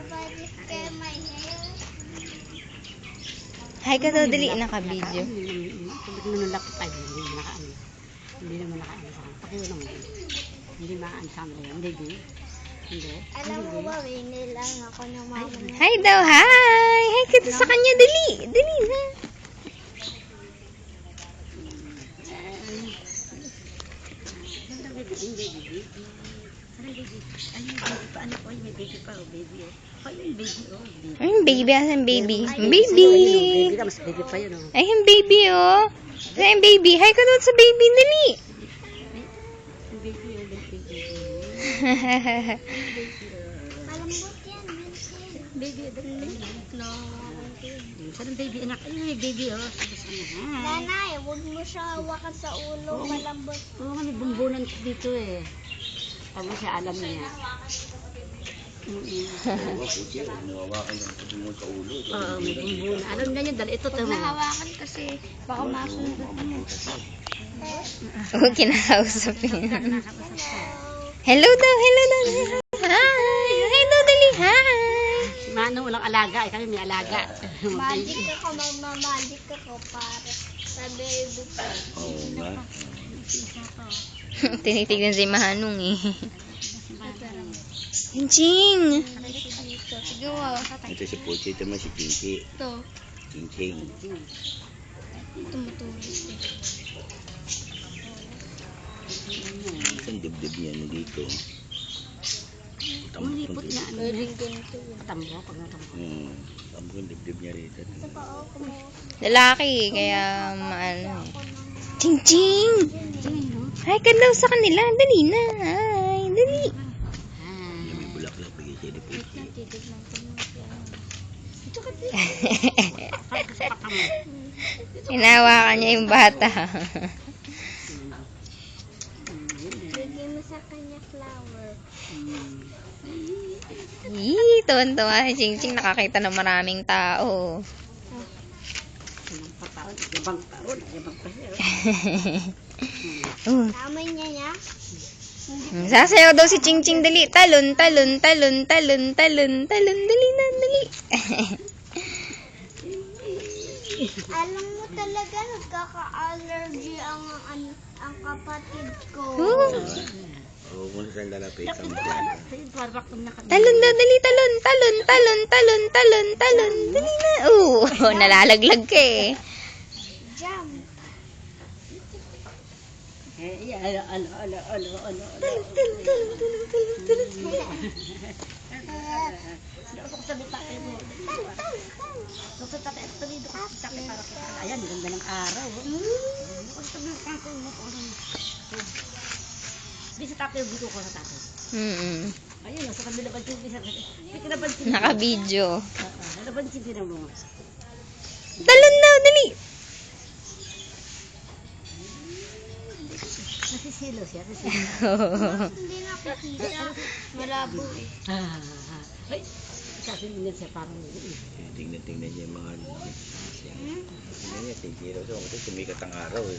Hi ka daw, dali naka-video. Sabi ko naman lapit ay hindi naman nakaano. Hindi naman nakaano sa akin. Pakiyo naman. Hindi maano sa amin. Hindi. Hindi. Alam mo ba, winilang ako ng mama niya. Hi daw, hi! Hi ka daw sa kanya, dali! Dali na! Ay, yung baby, asan baby? Yung baby! Baby ka, mas baby pa yun. Ay, yung baby, oh! Ay, yung baby! Hi ka daw sa baby, dali! Malambot yan, Vincent. Baby, no. Saan baby, anak? Ay, baby, oh. Nanay, huwag mo siya hawakan sa ulo. Malambot. Oo, may bumbunan dito eh. Tama siya, alam niya. Oo, may bumbunan. Alam niya yun, dahil ito Pag tama. nahawakan kasi, baka masunod mo. Huwag kinakausap yun. Hello daw, hello daw. Hi! Hi daw, dali, hi! Si Manong walang alaga, eh, kami may alaga. Magic ako, magmamagic ako para sa baby ko. Oo nga. Tinitignan si Manong eh. Ching! Sige mo. Ito si Puchi, ito naman si Chinky. Ito. Ching-ching. Tumutulog. Ang dibdib niya nandito. Malipot na ano. Pwedeng ganito. Tambo, pag natambo. Tamo yung dibdib niya rito. Sa paa ko mo. Lalaki, kaya maano eh. Ching ching! Sino? Hi ka daw sa kanila. Dali na. Hi, dali. Yung may bulaklak bigay siya ni Puchi. Hinawakan niya yung bata. Bigyan mo sa kanya flower. Yee, tuwan-tuwa si Ching Ching. Nakakita ng maraming tao. Yabang taon, yabang pa siya. Kamay niya. Sasayaw daw si Ching Ching. Dali. Talon, talon, talon, talon, talon, talon. Dali na, dali. Alam mo talaga, nagkaka-allergy ang kapatid ko. Oo, kung saan lalapitan mo. Talon daw, dali. Talon, talon, talon, talon, talon, talon. Dali na. Nalalaglag ka eh. Jam. Ayan, ganda ng araw. Bisa tatay, buto ko sa tatay. Ayun, sa kabila ba yung bisa? Naka-video. Nabansin din mo. Talon daw, dali. Nasisilo siya. Hindi na ako kita. Malabo eh. Ay, kasi hindi siya parang Tingnan niya yung mga tingnan niya, tigiraw. So, sumikat ang araw eh.